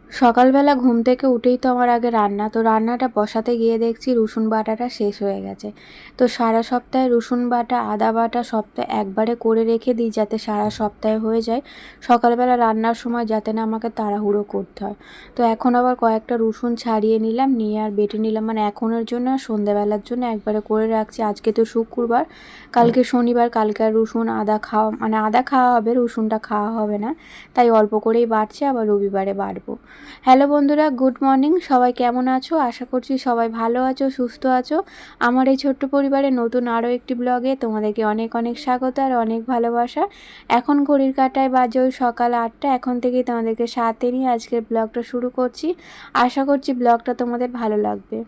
সকালবেলা ঘুম থেকে উঠেই তো আমার আগে রান্না, তো রান্নাটা বসাতে গিয়ে দেখছি রসুন বাটাটা শেষ হয়ে গেছে। তো সারা সপ্তাহে রসুন বাটা, আদা বাটা সপ্তাহে একবারে করে রেখে দিই যাতে সারা সপ্তাহে হয়ে যায়। সকালবেলা রান্নার সময় যাতে না আমাকে তাড়াহুড়ো করতে হয়। তো এখন আবার কয়েকটা রসুন ছাড়িয়ে নিলাম, নিয়ে আর বেটে নিলাম, মানে এখনের জন্য আর সন্ধ্যাবেলার জন্য একবারে করে রাখছি। আজকে তো শুক্রবার, কালকে শনিবার, কালকে আর রসুন আদা খাওয়া, মানে আদা খাওয়া হবে, রসুনটা খাওয়া হবে না, তাই অল্প করেই বাড়ছে, আবার রবিবারে বাড়বো। হ্যালো বন্ধুরা, গুড মর্নিং। সবাই কেমন আছো? আশা করছি সবাই ভালো আছো, সুস্থ আছো। আমার এই ছোট্ট পরিবারের নতুন আরও একটি ব্লগে তোমাদেরকে অনেক অনেক স্বাগত আর অনেক ভালোবাসা। এখন ঘড়ির কাঁটায় বাজে ওই সকাল 8টা। এখন থেকেই তোমাদেরকে সাথে নিয়ে আজকের ব্লগটা শুরু করছি। আশা করছি ব্লগটা তোমাদের ভালো লাগবে।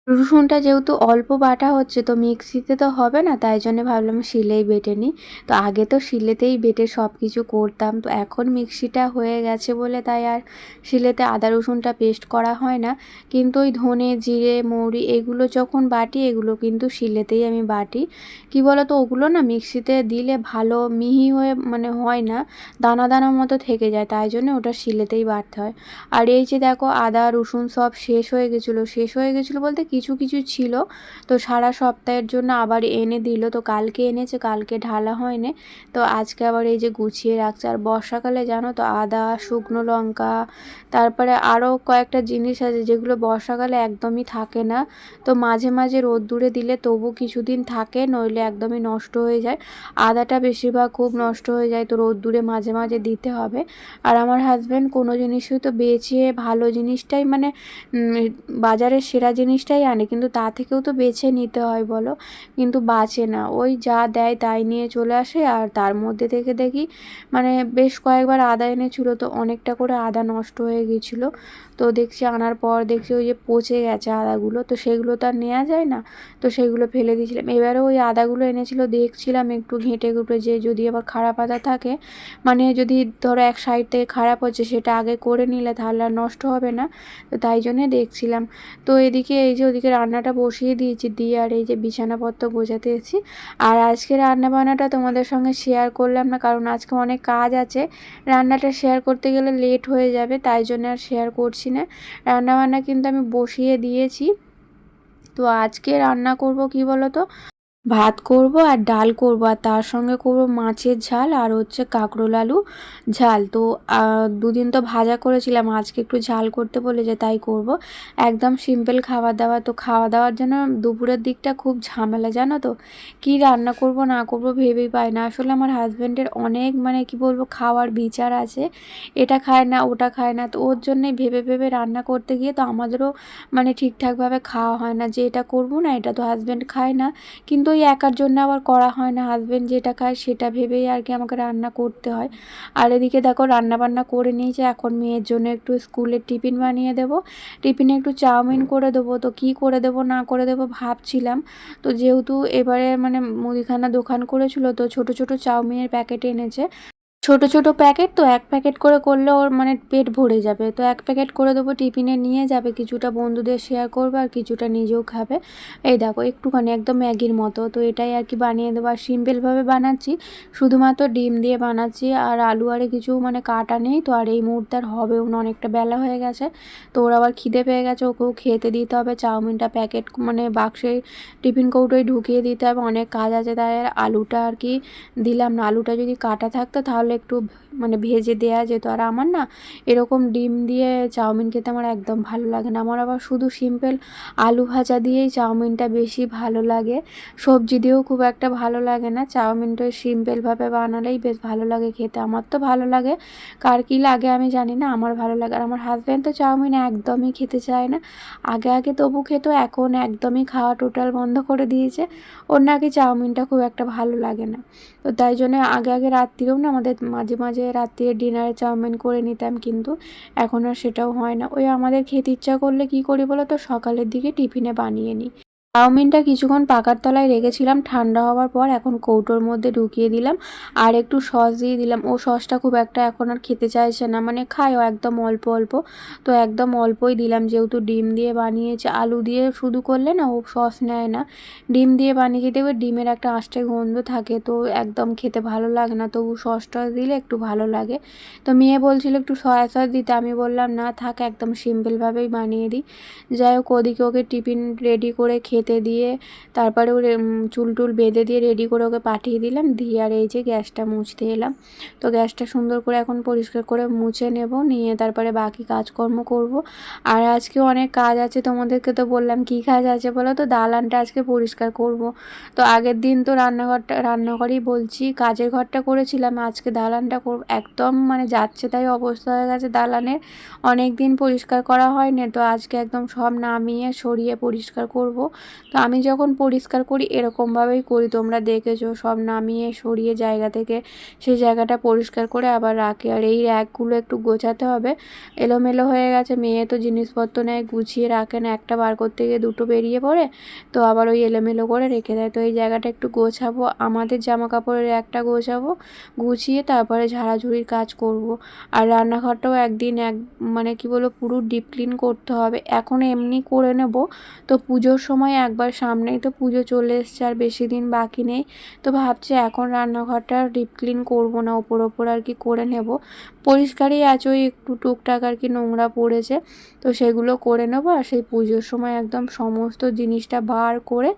রসুনটা যেহেতু অল্প বাটা হচ্ছে, তো মিক্সিতে তো হবে না, তাই জন্য ভাবলাম শিলেই বেটে নিই। তো আগে তো শিলেতেই বেটে সব কিছু করতাম, তো এখন মিক্সিটা হয়ে গেছে বলে তাই আর শিলেতে আদা রসুনটা পেস্ট করা হয় না। কিন্তু ওই ধনে জিরে মৌরি এগুলো যখন বাটি, এগুলো কিন্তু শিলেতেই আমি বাটি। কি বলো তো, ওগুলো না মিক্সিতে দিলে ভালো মিহি হয়ে মানে হয় না, দানা দানা মতো থেকে যায়, তাই জন্য ওটা শিলেতেই বাটতে হয়। আর এই যে দেখো, আদা রসুন সব শেষ হয়ে গেছিলো বলতে কিছু কিছু ছিল। তো সারা সপ্তাহের জন্য আবার এনে দিল, তো কালকে এনেছে, কালকে ঢালা হয়নি। তো আজকে আবার এই যে গুছিয়ে রাখছে। আর বর্ষাকালে জানো তো, আদা, শুকনো লঙ্কা, তারপরে আরও কয়েকটা জিনিস আছে যেগুলো বর্ষাকালে একদমই থাকে না। তো মাঝে মাঝে রোদ্দুরে দিলে তবু কিছুদিন থাকে, নইলে একদমই নষ্ট হয়ে যায়। আদাটা বেশিরভাগ খুব নষ্ট হয়ে যায়, তো রোদ্দুরে মাঝে মাঝে দিতে হবে। আর আমার হাজব্যান্ড কোনো জিনিসই তো বেছে ভালো জিনিসটাই, মানে বাজারের সেরা জিনিসটাই আনে, কিন্তু তা থেকেও তো বেছে নিতে হয় বলো, কিন্তু বাঁচে না, ওই যা দেয় তাই নিয়ে চলে আসে। আর তার মধ্যে থেকে দেখি মানে বেশ কয়েকবার আদা এনেছিল, তো অনেকটা করে আদা নষ্ট হয়ে গেছিলো। তো দেখছি আনার পর দেখছি ওই যে পচে গেছে আদাগুলো, তো সেগুলো তো আর নেওয়া যায় না, তো সেগুলো ফেলে দিয়েছিলাম। এবারেও ওই আদাগুলো এনেছিল, দেখছিলাম একটু ঘেঁটে ঘুঁটে যে যদি আবার খারাপ আদা থাকে, মানে যদি ধরো এক সাইড থেকে খারাপ হচ্ছে, সেটা আগে করে নিলে তাহলে আর নষ্ট হবে না। তো তাই জন্যে দেখছিলাম। তো এদিকে এই যে ওদিকে রান্নাটা বসিয়ে দিয়েছি, দিয়ে আর এই যে বিছানাপত্র গোছাতে এসেছি। আর আজকে রান্নাবান্নাটা তোমাদের সঙ্গে শেয়ার করলাম না, কারণ আজকে অনেক কাজ আছে, রান্নাটা শেয়ার করতে গেলে লেট হয়ে যাবে, তাই জন্য আর শেয়ার করছি না। রান্নাবান্না কিন্তু আমি বসিয়ে দিয়েছি। তো আজকে রান্না করব কি বলো তো, ভাত করব আর ডাল করব, আর তার সঙ্গে করব মাছের ঝাল আর হচ্ছে কাঁকরোল আলু ঝাল। তো দুদিন তো ভাজা করেছিলাম, আজকে একটু ঝাল করতে বলেছে, তাই করব। একদম সিম্পল খাবার দাবার। তো খাওয়া দাওয়ার জন্য দুপুরের দিকটা খুব ঝামেলা, জানো তো, কি রান্না করব না করব ভেবেই পাই না। আসলে আমার হাজব্যান্ডের অনেক মানে কি বলবো খাওয়ার বিচার আছে, এটা খায় না ওটা খায় না, তো ওর জন্যই ভেবে ভেবে রান্না করতে গিয়ে তো আমাদেরও মানে ঠিকঠাকভাবে খাওয়া হয় না, যে এটা করব না, এটা তো হাজব্যান্ড খায় না, কিন্তু ওই একার জন্য আবার করা হয় না, হাজব্যান্ড যেটা খায় সেটা ভেবেই আর কি আমাকে রান্না করতে হয়। আর এদিকে দেখো রান্না বান্না করে নিয়েছে, এখন মেয়ের জন্য একটু স্কুলের টিফিন বানিয়ে দেবো, টিফিনে একটু চাউমিন করে দেবো। তো কি করে দেবো না করে দেবো ভাবছিলাম। তো যেহেতু এবারে মানে মুদিখানা দোকান করেছিল, তো ছোট ছোট চাউমিনের প্যাকেট এনেছে, ছোট ছোট প্যাকেট, তো এক প্যাকেট করে করলে ওর মানে পেট ভরে যাবে, তো এক প্যাকেট করে দেবো, টিফিনে নিয়ে যাবে, কিছুটা বন্ধুদের শেয়ার করবে আর কিছুটা নিজেও খাবে। এই দেখো একটুখানি একদম ম্যাগির মতো, তো এটাই আর কি বানিয়ে দেবো। আর সিম্পলভাবে বানাচ্ছি, শুধুমাত্র ডিম দিয়ে বানাচ্ছি, আর আলু আরে কিছু মানে কাটা নেই। তো আর এই মুহূর্তে আর হবেও না, অনেকটা বেলা হয়ে গেছে, তো ওর আবার খিদে পেয়ে গেছে, ওকেও খেতে দিতে হবে। চাউমিনটা প্যাকেট মানে বাক্সে টিফিন কৌটোয় ঢুকিয়ে দিতে হবে, অনেক কাজ আছে, তাই আর আলুটা আর কি দিলাম না। আলুটা যদি কাটা থাকতো তাহলে একটু মানে ভেজে দেওয়া যেত। আর আমার না এরকম ডিম দিয়ে চাউমিন খেতে আমার একদম ভালো লাগে না, আমার আবার শুধু সিম্পল আলু ভাজা দিয়েই চাউমিনটা বেশি ভালো লাগে, সবজি দিয়েও খুব একটা ভালো লাগে না। চাউমিনটা সিম্পলভাবে বানালেই বেশ ভালো লাগে খেতে, আমার তো ভালো লাগে, কার কী লাগে আমি জানি না, আমার ভালো লাগে। আর আমার হাজব্যান্ড তো চাউমিন একদমই খেতে চায় না, আগে আগে তবু খেত, এখন একদমই খাওয়া টোটাল বন্ধ করে দিয়েছে, ওর নাকি চাউমিনটা খুব একটা ভালো লাগে না। তো তাই জন্য আগে আগে রাত্রিরেও না আমাদের মাঝে মাঝে রাত্রিরে ডিনারে চাউমিন করে নিতাম, কিন্তু এখন আর সেটাও হয় না। ওই আমাদের খেতে ইচ্ছা করলে কী করি বলো তো, সকালের দিকে টিফিনে বানিয়ে নিই। চাউমিনটা কিছুক্ষণ পাকার তলায় রেখেছিলাম, ঠান্ডা হওয়ার পর এখন কৌটোর মধ্যে ঢুকিয়ে দিলাম আর একটু সস দিয়ে দিলাম। ও সসটা খুব একটা এখন আর খেতে চাইছে না, মানে খায়ও একদম অল্প অল্প, তো একদম অল্পই দিলাম, যেহেতু ডিম দিয়ে বানিয়েছে। আলু দিয়ে শুধু করলে না ও সস নেয় না, ডিম দিয়ে বানিয়ে দেবে, ডিমের একটা আষ্টে গন্ধ থাকে, তো একদম খেতে ভালো লাগে না, তবু সস টস দিলে একটু ভালো লাগে। তো মেয়ে বলছিল একটু সয়া সস দিতে, আমি বললাম না থাক, একদম সিম্পলভাবেই বানিয়ে দিই। যাই হোক, ওদিকে ওকে টিফিন রেডি করে খেতে দিয়ে তারপরে ওর চুল টুল বেঁধে দিয়ে রেডি করে ওকে পাঠিয়ে দিলাম, দিয়ে আর এই যে গ্যাসটা মুছতে এলাম। তো গ্যাসটা সুন্দর করে এখন পরিষ্কার করে মুছে নেব, নিয়ে তারপরে বাকি কাজকর্ম করব। আর আজকে অনেক কাজ আছে, তোমাদেরকে তো বললাম কি কাজ আছে বলো তো, দালানটা আজকে পরিষ্কার করব। তো আগের দিন তো রান্নাঘরেই বলছি কাজের ঘরটা করেছিলাম, আজকে দালানটা করব। একদম মানে যাচ্ছে তাই অবস্থা হয়ে গেছে দালানের, অনেক দিন পরিষ্কার করা হয়নি, তো আজকে একদম সব নামিয়ে সরিয়ে পরিষ্কার করব। তো আমি যখন পরিষ্কার করি এরকমভাবেই করি, তোমরা দেখেছো, সব নামিয়ে সরিয়ে জায়গা থেকে সেই জায়গাটা পরিষ্কার করে আবার রাখি। আর এই র্যাকগুলো একটু গোছাতে হবে, এলোমেলো হয়ে গেছে। মেয়ে তো জিনিসপত্র নেয় গুছিয়ে রাখে না, একটা বার করতে গিয়ে দুটো বেরিয়ে পড়ে, তো আবার ওই এলোমেলো করে রেখে দেয়। তো এই জায়গাটা একটু গোছাবো, আমাদের জামা কাপড়ের একটা গোছাবো, গুছিয়ে তারপরে ঝাড়াঝুড়ির কাজ করব। আর রান্নাঘরটাও একদিন মানে কি বলবো পুরো ডিপ ক্লিন করতে হবে। এখন এমনি করে নেব, তো পুজোর সময় একবার, সামনেই তো পুজো চলে এসছে আর বেশি দিন বাকি নেই, তো ভাবছি এখন রান্নাঘরটা ডিপ ক্লিন করবো না, ওপর ওপর আর কি করে নেব। পরিষ্কারই আছে, ওই একটু টুকটাক আর কি নোংরা পড়েছে, তো সেগুলো করে নেবো। আর সেই পুজোর সময় একদম সমস্ত জিনিসটা বার করে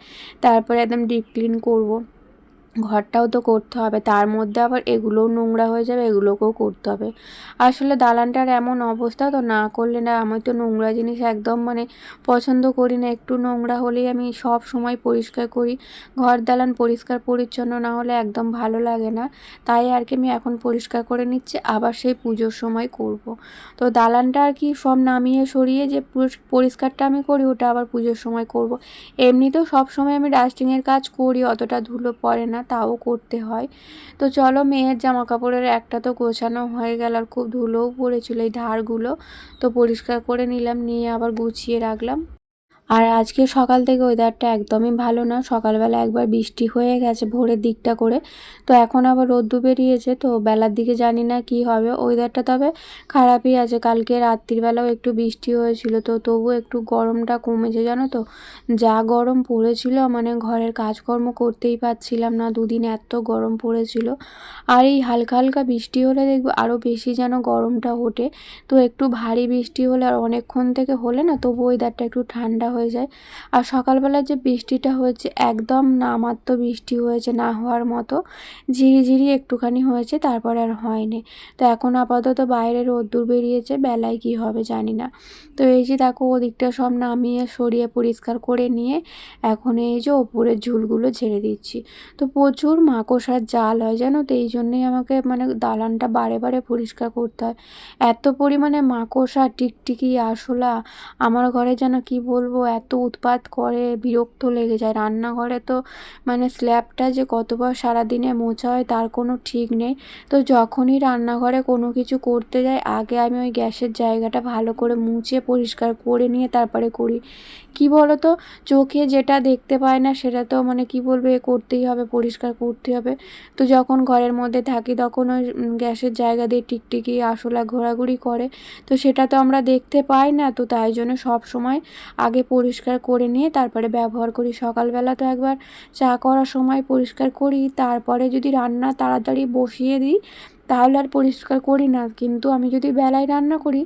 তারপরে একদম ডিপ ক্লিন করব। ঘরটাও তো করতে হবে, তার মধ্যে আবার এগুলোও নোংরা হয়ে যাবে, এগুলোকেও করতে হবে। আসলে দালানটার এমন অবস্থা, তো না করলে না, আমি তো নোংরা জিনিস একদম মানে পছন্দ করি না, একটু নোংরা হলেই আমি সব সময় পরিষ্কার করি। ঘর দালান পরিষ্কার পরিচ্ছন্ন না হলে একদম ভালো লাগে না, তাই আর কি আমি এখন পরিষ্কার করে নিচ্ছি, আবার সেই পুজোর সময় করব। তো দালানটা আর কি সব নামিয়ে সরিয়ে যে পরিষ্কারটা আমি করি, ওটা আবার পুজোর সময় করব। এমনিতেও সব সময় আমি ডাস্টিংয়ের কাজ করি, অতটা ধুলো পড়ে না, তাও করতে হয়। তো চলো, মেয়ের জামা কাপড়ের একটা তো গোছানো হয়ে গেল, আর খুব ধুলোও পড়েছিল এই ধারগুলো, তো পরিষ্কার করে নিলাম, নিয়ে আবার গুছিয়ে রাখলাম। আর আজকে সকাল থেকে ওয়েদারটা একদমই ভালো না, সকালবেলা একবার বৃষ্টি হয়ে গেছে ভোরের দিকটা করে, তো এখন আবার রোদ্দু বেরিয়েছে, তো বেলার দিকে জানি না কি হবে ওয়েদারটা, তবে খারাপই আছে। কালকে রাত্রিবেলাও একটু বৃষ্টি হয়েছিল, তো তবু একটু গরমটা কমেছে জানো তো, যা গরম পড়েছিল মানে ঘরের কাজকর্ম করতেই পারছিলাম না, দুদিন এত গরম পড়েছিল। আর এই হালকা হালকা বৃষ্টি হলে দেখবো আরও বেশি যেন গরমটা ওঠে, তো একটু ভারী বৃষ্টি হলে আর অনেকক্ষণ থেকে হলে না তবু ওয়েদারটা একটু ঠান্ডা হয়ে যায়। আর সকালবেলা যে বৃষ্টিটা হয়েছে একদম নামাত্র বৃষ্টি হয়েছে, না হওয়ার মতো, ঝিরিঝিরি একটুখানি হয়েছে, তারপর আর হয়নি। তো এখন আপাতত বাইরে রোদ্দুর বেরিয়েছে, বেলায় কি হবে জানি না। তো এই যে দেখো ওদিকটা সব নামিয়ে সরিয়ে পরিষ্কার করে নিয়ে এখন এই যে ওপরের ঝুলগুলো ঝেড়ে দিচ্ছি। তো প্রচুর মাকড়সার জাল হয় জানো, তো এই জন্যই আমাকে মানে দালানটা বারে বারে পরিষ্কার করতে হয়। এত পরিমাণে মাকড়সা, টিকটিকি, আরশোলা আমার ঘরে যেন কি বলবো, এত উৎপাত করে, বিরক্ত লেগে যায়। রান্নাঘরে তো মানে স্ল্যাবটা যে কতবার সারাদিনে মোছা হয় তার কোনো ঠিক নেই। তো যখনই রান্নাঘরে কোনো কিছু করতে যাই আগে আমি ওই গ্যাসের জায়গাটা ভালো করে মুছে পরিষ্কার করে নিয়ে তারপরে করি। কি বলো তো, চোখে যেটা দেখতে পায় না সেটা তো মানে কি বলবে করতেই হবে, পরিষ্কার করতে হবে। তো যখন ঘরের মধ্যে থাকি তখন ওই গ্যাসের জায়গা দিয়ে টিকটিকি আরশোলা ঘোরাঘুরি করে, তো সেটা তো আমরা দেখতে পাই না, তো তাই জন্য সব সময় আগে পরিষ্কার করে নিয়ে তারপরে ব্যবহার করি। সকালবেলা তো একবার চা করার সময় পরিষ্কার করি, তারপরে যদি রান্না তাড়াতাড়ি বসিয়ে দিই তাহলে আর পরিষ্কার করি না, কিন্তু আমি যদি বেলায় রান্না করি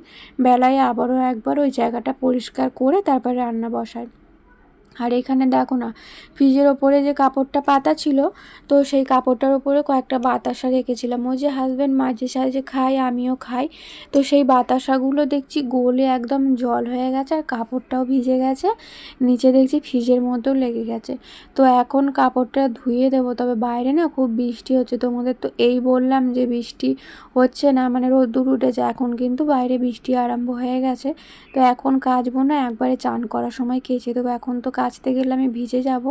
বেলায় আবারও একবার ওই জায়গাটা পরিষ্কার করে তারপরে রান্না বসাই। আর এখানে দেখো না, ফ্রিজের ওপরে যে কাপড়টা পাতা ছিল, তো সেই কাপড়টার ওপরে কয়েকটা বাতাসা রেখেছিলাম, ওই যে হাজব্যান্ড মাঝে সাঝে খায়, আমিও খাই, তো সেই বাতাসাগুলো দেখছি গলে একদম জল হয়ে গেছে, আর কাপড়টাও ভিজে গেছে, নিচে দেখছি ফ্রিজের মধ্যেও লেগে গেছে। তো এখন কাপড়টা ধুয়ে দেবো, তবে বাইরে না খুব বৃষ্টি হচ্ছে, তোমাদের তো এই বললাম যে বৃষ্টি হচ্ছে না, মানে রোদ্দুর উঠেছে, এখন কিন্তু বাইরে বৃষ্টি আরম্ভ হয়ে গেছে। তো এখন কাচবো না, একবারে চান করার সময় কেচে দেবো, এখন তো কাচতে গেলে আমি ভিজে যাব।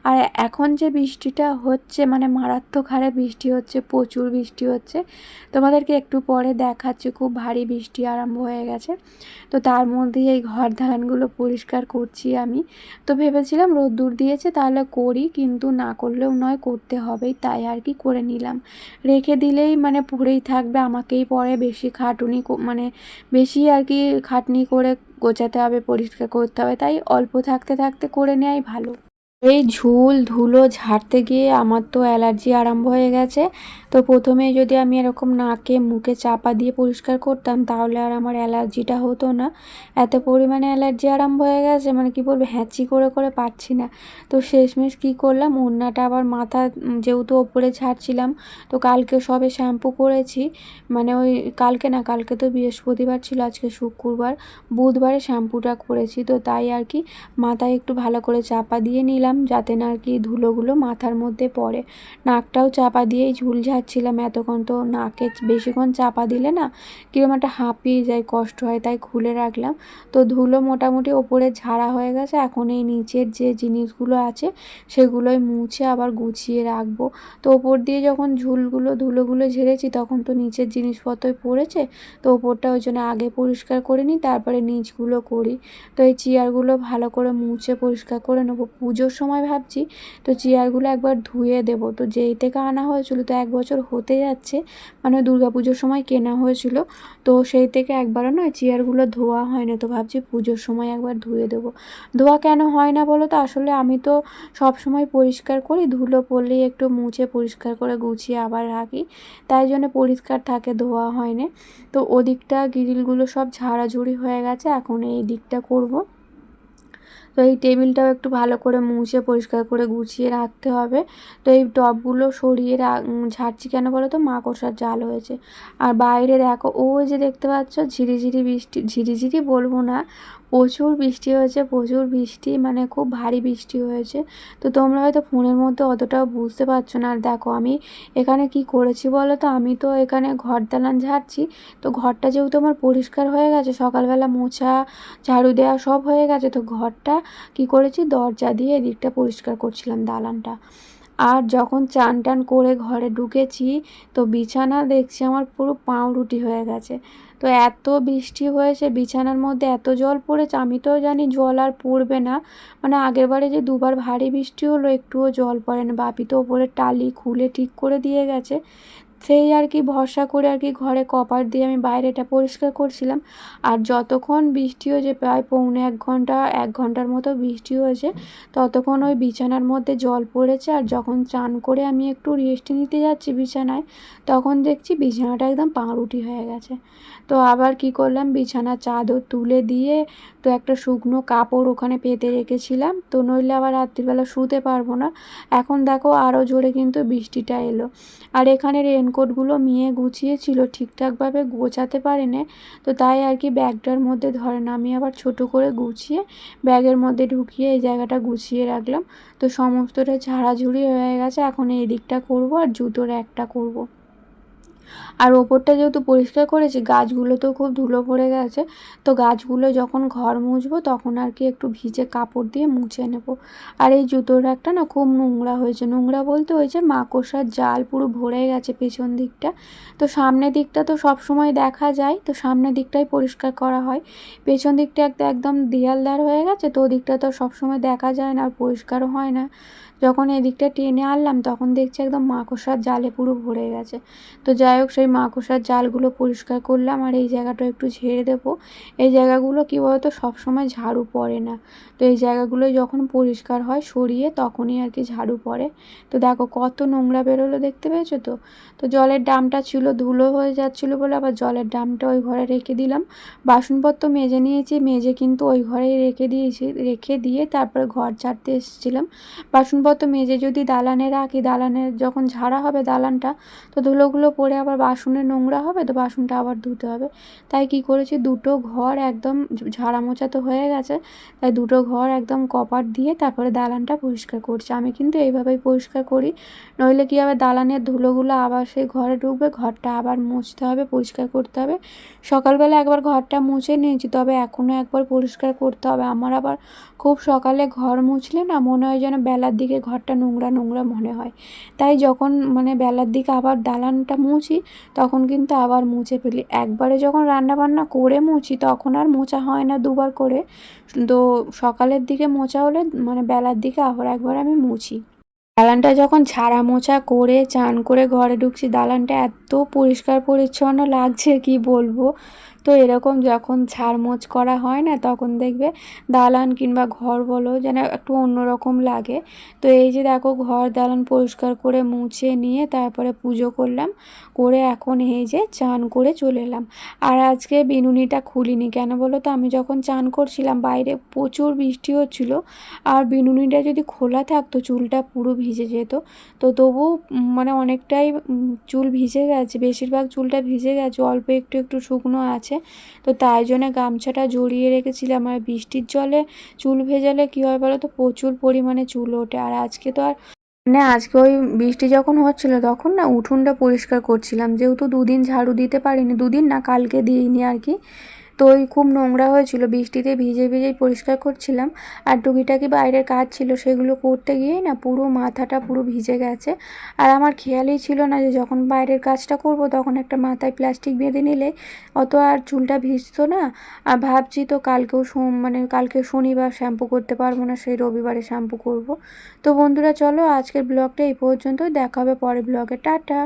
আর এখন যে বৃষ্টিটা হচ্ছে মানে মারাত্মক হারে বৃষ্টি হচ্ছে, প্রচুর বৃষ্টি হচ্ছে। তোমাদেরকে একটু পরে দেখাচ্ছি, খুব ভারী বৃষ্টি আরম্ভ হয়ে গেছে। তো তার মধ্যেই এই ঘর দালানগুলো পরিষ্কার করছি আমি। তো ভেবেছিলাম রোদ্দুর দিয়েছে তাহলে করি, কিন্তু না করলেও নয়, করতে হবেই, তাই আর কি করে নিলাম। রেখে দিলেই মানে পড়েই থাকবে, আমাকেই পরে বেশি খাটুনি মানে বেশি আর কি খাটনি করে গোছাতে হবে, পরিষ্কার করতে হবে, তাই অল্প থাকতে থাকতে করে নেওয়াই ভালো। এই ঝুল ধুলো ঝাড়তে গিয়ে আমার তো অ্যালার্জি আরম্ভ হয়ে গেছে। তো প্রথমে যদি আমি এরকম নাকে মুখে চাপা দিয়ে পরিষ্কার করতাম তাহলে আর আমার অ্যালার্জিটা হতো না। এত পরিমাণে অ্যালার্জি আরম্ভ হয়ে গেছে, মানে কি বলবো, হ্যাঁচি করে করে পারছি না। তো শেষমেশ কী করলাম, ওড়নাটা আবার মাথা যেহেতু ওপরে ছাড়ছিলাম, তো কালকে সবে শ্যাম্পু করেছি, মানে ওই কালকে না, কালকে তো বৃহস্পতিবার ছিল, আজকে শুক্রবার, বুধবারে শ্যাম্পুটা করেছি। তো তাই আর কি মাথায় একটু ভালো করে চাপা দিয়ে নিলাম যাতে না আর কি ধুলোগুলো মাথার মধ্যে পড়ে। নাকটাও চাপা দিয়েই ঝুল ঝাড়ছিলাম এতক্ষণ। তো নাকে বেশিক্ষণ চাপা দিলে না কিরকম একটা হাঁপিয়ে যায়, কষ্ট হয়, তাই খুলে রাখলাম। তো ধুলো মোটামুটি ওপরে ঝাড়া হয়ে গেছে, এখন এই নিচের যে জিনিসগুলো আছে সেগুলোই মুছে আবার গুছিয়ে রাখবো। তো ওপর দিয়ে যখন ধুলোগুলো ঝেড়েছি তখন তো নিচের জিনিসপত্রই পড়েছে, তো ওপরটা ওই জন্য আগে পরিষ্কার করে নিই, তারপরে নিচগুলো করি। তো এই চেয়ারগুলো ভালো করে মুছে পরিষ্কার করে নেবো। পুজোর সময় ভাবছি তো চেয়ারগুলো একবার ধুয়ে দেবো। তো যেই থেকে আনা হয়েছিল তো 1 বছর হতে যাচ্ছে, মানে দুর্গা পুজোর সময় কেনা হয়েছিল, তো সেই থেকে একবারও নয় চেয়ারগুলো ধোয়া হয় না। তো ভাবছি পুজোর সময় একবার ধুয়ে দেবো। ধোয়া কেন হয় না বলো তো, আসলে আমি তো সব সময় পরিষ্কার করি, ধুলো পড়লেই একটু মুছে পরিষ্কার করে গুছিয়ে আবার রাখি, তাই জন্য পরিষ্কার থাকে, ধোয়া হয় না। তো ওদিকটা গ্রিলগুলো সব ঝাড়াঝুড়ি হয়ে গেছে, এখন এই দিকটা করব। তো এই টেবিলটাও একটু ভালো করে মুছে পরিষ্কার করে গুছিয়ে রাখতে হবে। তো এই টবগুলো সরিয়ে ঝাড়ছি কেন বলো তো, মাকড়সার জাল হয়েছে। আর বাইরে দেখো ওই যে দেখতে পাচ্ছ ঝিরিঝিরি বৃষ্টি, ঝিরিঝিরি বলবো না, প্রচুর বৃষ্টি হয়েছে, প্রচুর বৃষ্টি, মানে খুব ভারী বৃষ্টি হয়েছে। তো তোমরা হয়তো ফোনের মধ্যে অতটাও বুঝতে পারছো না। আর দেখো আমি এখানে কি করেছি বলো তো, আমি তো এখানে ঘর দালান ঝাড়ছি, তো ঘরটা যেহেতু আমার পরিষ্কার হয়ে গেছে, সকালবেলা মোছা ঝাড়ু দেওয়া সব হয়ে গেছে, তো ঘরটা কি করেছি, দরজা দিয়ে এদিকটা পরিষ্কার করছিলাম, দালানটা। আর যখন চান টান করে ঘরে ঢুকেছি তো বিছানা দেখছি আমার পুরো পাউরুটি হয়ে গেছে। তো এত বৃষ্টি হয়েছে, বিছানার মধ্যে এত জল পড়েছে, আমি তো জানি জল আর পড়বে না, মানে আগের বারে যে দুবার ভারী বৃষ্টি হলো একটুও জল পড়ে না, বাপি তো ওপরে টালি খুলে ঠিক করে দিয়ে গেছে। সেই আর কি ভরসা করে আর কি ঘরে কপার দিয়ে আমি বাইরেটা পরিষ্কার করছিলাম। আর যতক্ষণ বৃষ্টি হয়েছে, প্রায় পৌনে 1 ঘন্টা 1 ঘন্টার মতো বৃষ্টি হয়েছে, ততক্ষণ ওই বিছানার মধ্যে জল পড়েছে। আর যখন চান করে আমি একটু রেস্ট নিতে যাচ্ছি বিছানায়, তখন দেখছি বিছানাটা একদম পাউরুটি হয়ে গেছে। তো আবার কি করলাম, বিছানার চাদর তুলে দিয়ে তো একটা শুকনো কাপড় ওখানে পেতে রেখেছিলাম, তো নইলে আবার রাত্রিবেলা শুতে পারবো না। এখন দেখো আরও জোরে কিন্তু বৃষ্টিটা এলো। আর এখানে রেনকোটগুলো মেয়ে গুছিয়েছিল, ঠিকঠাকভাবে গোছাতে পারেনি, তো তাই আর কি ব্যাগটার মধ্যে ধরে না, আমি আবার ছোট করে গুছিয়ে ব্যাগের মধ্যে ঢুকিয়ে এই জায়গাটা গুছিয়ে রাখলাম। তো সমস্তটা ঝাড়াঝুড়ি হয়ে গেছে, এখন এই দিকটা করবো আর জুতোর একটা করব। আর ওপরটা যেহেতু পরিষ্কার করেছি, গাছগুলোতেও খুব ধুলো পড়ে গেছে, তো গাছগুলো যখন ঘর মুছবো তখন আর কি একটু ভিজে কাপড় দিয়ে মুছে নেব। আর এই জুতোর র্যাকটা না খুব নোংরা হয়েছে, নোংরা বলতে হয়েছে মাকড়সার জাল পুরো ভরে গেছে পেছন দিকটা। তো সামনের দিকটা তো সব সময় দেখা যায়, তো সামনের দিকটাই পরিষ্কার করা হয়, পেছন দিকটা একদম দেয়ালদার হয়ে গেছে, তো ওদিকটা তো সবসময় দেখা যায় না আর পরিষ্কারও হয় না। যখন এদিকটা টেনে আনলাম তখন দেখছি একদম মাকড়সার জালে পুরো ভরে গেছে। তো যাই হোক সেই মাকড়সার জালগুলো পরিষ্কার করলাম, আর এই জায়গাটা একটু ঝেড়ে দেবো। এই জায়গাগুলো কী বলতো সবসময় ঝাড়ু পড়ে না, তো এই জায়গাগুলো যখন পরিষ্কার হয় সরিয়ে তখনই আর কি ঝাড়ু পড়ে। তো দেখো কত নোংরা বেরোলো, দেখতে পেয়েছো তো। তো জলের ড্রামটা ছিল, ধুলো হয়ে যাচ্ছিলো বলে আবার জলের ড্রামটা ওই ঘরে রেখে দিলাম। বাসনপত্র মেজে নিয়েছি, মেজে কিন্তু ওই ঘরেই রেখে দিয়ে তারপরে ঘর ঝাড়তে এসেছিলাম। বাসনপত্র প্রতিনিয়ত মেজে যদি দালানে রাখি, দালানের যখন ঝাড়া হবে দালানটা, তো ধুলোগুলো পড়ে আবার বাসনে নোংরা হবে, তো বাসনটা আবার ধুতে হবে। তাই কি করেছি, দুটো ঘর একদম ঝাড়া মোছা তো হয়ে গেছে, তাই দুটো ঘর একদম কপার দিয়ে তারপরে দালানটা পরিষ্কার করছি। আমি কিন্তু এইভাবেই পরিষ্কার করি, নইলে কী হবে, দালানের ধুলোগুলো আবার সেই ঘরে ঢুকবে, ঘরটা আবার মুছতে হবে, পরিষ্কার করতে হবে। সকালবেলা একবার ঘরটা মুছে নিয়েছি, তবে এখনও একবার পরিষ্কার করতে হবে। আমার আবার খুব সকালে ঘর মুছলে না মনে হয় যেন বেলার দিকে ঘরটা নোংরা নোংরা মনে হয়, তাই যখন মানে বেলার দিকে আবার দালানটা মুছি তখন কিন্তু আবার মুছে ফেলি। একবারে যখন রান্নাবান্না করে মুছি তখন আর মোছা হয় না দুবার করে, তো সকালের দিকে মোছা হলে মানে বেলার দিকে আবার একবার আমি মুছি। দালানটা যখন ঝাড়া মোছা করে চান করে ঘরে ঢুকছি, দালানটা এত পরিষ্কার পরিচ্ছন্ন লাগছে কি বলবো। তো এরকম যখন ঝাড়মোছ করা হয় না, তখন দেখবে দালান কিংবা ঘর বলো যেন একটু অন্যরকম লাগে। তো এই যে দেখো, ঘর দালান পরিষ্কার করে মুছে নিয়ে তারপরে পুজো করলাম, করে এখন এই যে চান করে চলে এলাম। আর আজকে বিনুনিটা খুলিনি, কেন বলো তো, আমি যখন চান করছিলাম বাইরে প্রচুর বৃষ্টি হচ্ছিলো, আর বিনুনিটা যদি খোলা থাকতো চুলটা পুরো ভিজে যেত। তো তবু মানে অনেকটাই চুল ভিজে গেছে, বেশিরভাগ চুলটা ভিজে গেছে, অল্প একটু একটু শুকনো আছে। তো তাই জন্য গামছাটা জড়িয়ে রেখেছিলাম। আর বৃষ্টির জলে চুল ভেজালে কী হয় বলো তো, প্রচুর পরিমাণে চুল ওঠে। আর আজকে তো আর মানে আজকে ওই বৃষ্টি যখন হচ্ছিল তখন না উঠোনটা পরিষ্কার করছিলাম, যেহেতু দুদিন ঝাড়ু দিতে পারিনি, দুদিন না কালকে দিইনি আর কি। তো ওই খুব নোংরা হয়েছিল, বৃষ্টিতে ভিজে ভিজেই পরিষ্কার করছিলাম। আর টুকিটাকি বাইরের কাজ ছিল, সেগুলো করতে গিয়েই না পুরো মাথাটা পুরো ভিজে গেছে। আর আমার খেয়ালই ছিল না যে যখন বাইরের কাজটা করব তখন একটা মাথায় প্লাস্টিক বেঁধে নিলে অত আর চুলটা ভিজতো না। আর ভাবছি তো কালকেও মানে কালকে শনিবার, শ্যাম্পু করতে পারবো না, সেই রবিবারে শ্যাম্পু করব। তো বন্ধুরা চলো আজকের ব্লগটা এই পর্যন্ত, দেখা হবে পরের ব্লগে, টাটা।